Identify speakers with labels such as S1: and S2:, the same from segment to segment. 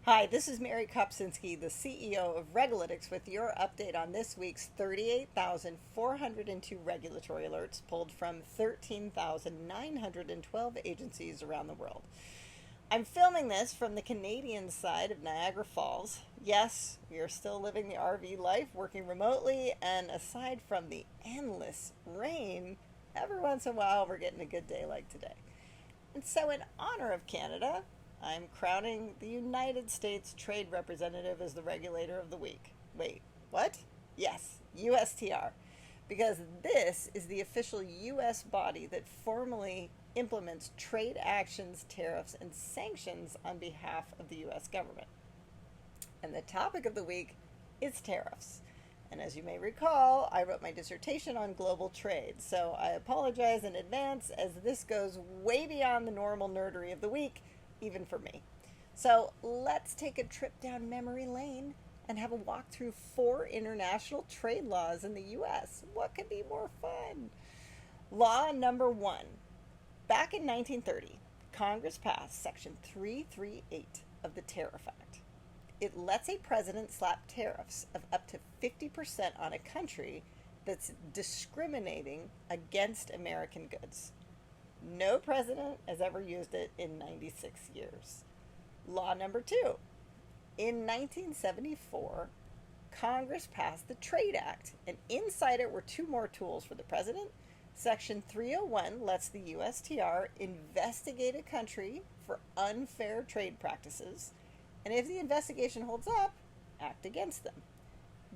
S1: Hi, this is Mary Kopczynski, the CEO of RegAlytics, with your update on this week's 38,402 regulatory alerts pulled from 13,912 agencies around the world. I'm filming this from the Canadian side of Niagara Falls. Yes, we are still living the RV life, working remotely, and aside from the endless rain, every once in a while we're getting a good day like today. And so, in honor of Canada, I'm crowning the United States Trade Representative as the Regulator of the Week. Wait, what? Yes, USTR. Because this is the official U.S. body that formally implements trade actions, tariffs, and sanctions on behalf of the U.S. government. And the topic of the week is tariffs. And as you may recall, I wrote my dissertation on global trade, so I apologize in advance as this goes way beyond the normal nerdery of the week, even for me. So let's take a trip down memory lane and have a walk through 4 international trade laws in the U.S. What could be more fun? Law number 1. Back in 1930, Congress passed Section 338 of the Tariff Act. It lets a president slap tariffs of up to 50% on a country that's discriminating against American goods. No president has ever used it in 96 years. Law number 2. In 1974, Congress passed the Trade Act, and inside it were 2 more tools for the president. Section 301 lets the USTR investigate a country for unfair trade practices, and if the investigation holds up, act against them.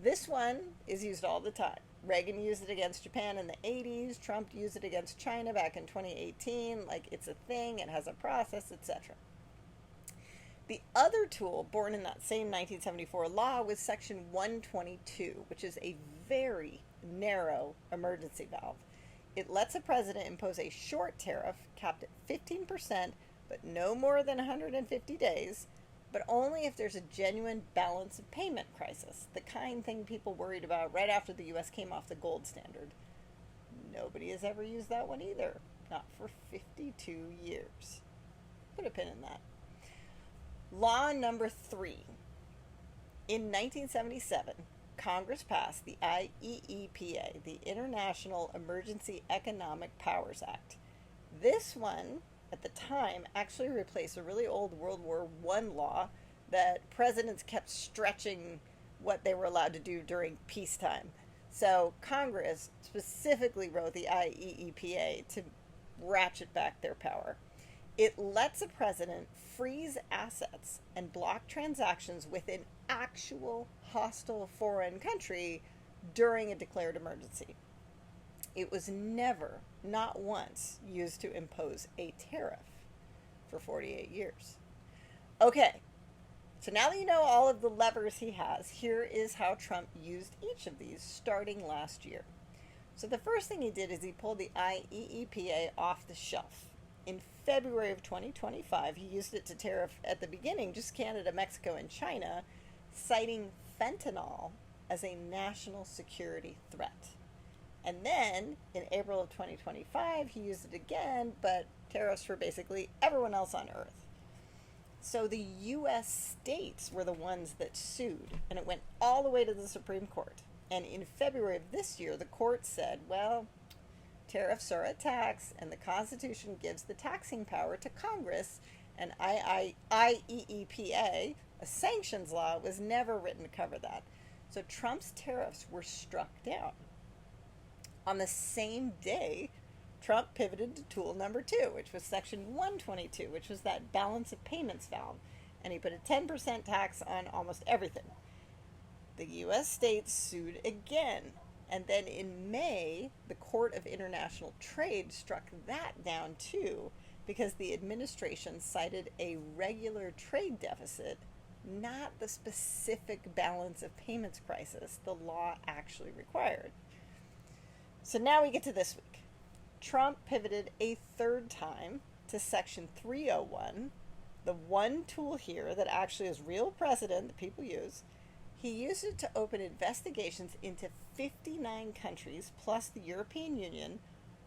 S1: This one is used all the time. Reagan used it against Japan in the 80s. Trump used it against China back in 2018. Like, it's a thing, it has a process, etc. The other tool, born in that same 1974 law, was Section 122, which is a very narrow emergency valve. It lets a president impose a short tariff capped at 15%, but no more than 150 days, but only if there's a genuine balance of payment crisis, the kind thing people worried about right after the U.S. came off the gold standard. Nobody has ever used that one either, not for 52 years. Put a pin in that. Law number 3. In 1977, Congress passed the IEEPA, the International Emergency Economic Powers Act. This one, at the time, actually replaced a really old World War I law that presidents kept stretching what they were allowed to do during peacetime. So Congress specifically wrote the IEEPA to ratchet back their power. It lets a president freeze assets and block transactions with an actual hostile foreign country during a declared emergency. It was never, not once, used to impose a tariff for 48 years. Okay, so now that you know all of the levers he has, here is how Trump used each of these starting last year. So the first thing he did is he pulled the IEEPA off the shelf. In February of 2025, he used it to tariff, at the beginning, just Canada, Mexico, and China, citing fentanyl as a national security threat. And then, in April of 2025, he used it again, but tariffs for basically everyone else on Earth. So the U.S. states were the ones that sued, and it went all the way to the Supreme Court. And in February of this year, the court said, well, tariffs are a tax, and the Constitution gives the taxing power to Congress, and IEEPA, a sanctions law, was never written to cover that. So Trump's tariffs were struck down. On the same day, Trump pivoted to tool number 2, which was Section 122, which was that balance of payments valve, and he put a 10% tax on almost everything. The U.S. states sued again, and then in May, the Court of International Trade struck that down too, because the administration cited a regular trade deficit, not the specific balance of payments crisis the law actually required. So now we get to this week. Trump pivoted a third time to Section 301, the one tool here that actually is real precedent that people use. He used it to open investigations into 59 countries plus the European Union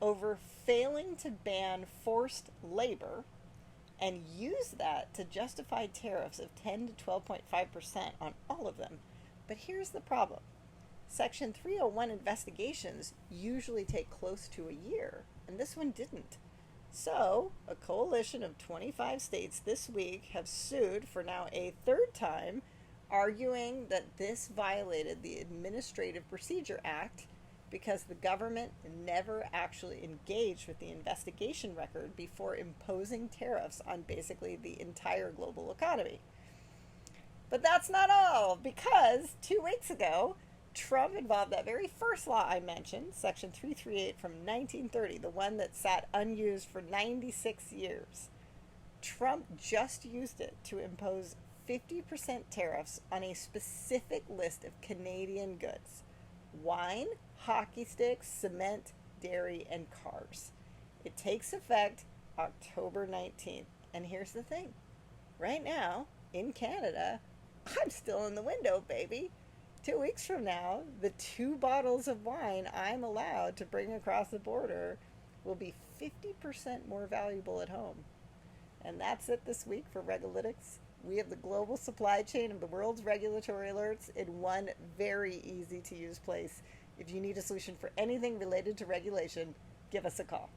S1: over failing to ban forced labor and use that to justify tariffs of 10 to 12.5% on all of them. But here's the problem. Section 301 investigations usually take close to a year, and this one didn't. So, a coalition of 25 states this week have sued for now a third time, arguing that this violated the Administrative Procedure Act because the government never actually engaged with the investigation record before imposing tariffs on basically the entire global economy. But that's not all, because 2 weeks ago, Trump involved that very first law I mentioned, Section 338 from 1930, the one that sat unused for 96 years. Trump just used it to impose 50% tariffs on a specific list of Canadian goods: wine, hockey sticks, cement, dairy, and cars. It takes effect October 19th. And here's the thing. Right now, in Canada, I'm still in the window, baby. 2 weeks from now, the 2 bottles of wine I'm allowed to bring across the border will be 50% more valuable at home. And that's it this week for RegAlytics. We have the global supply chain of the world's regulatory alerts in one very easy to use place. If you need a solution for anything related to regulation, give us a call.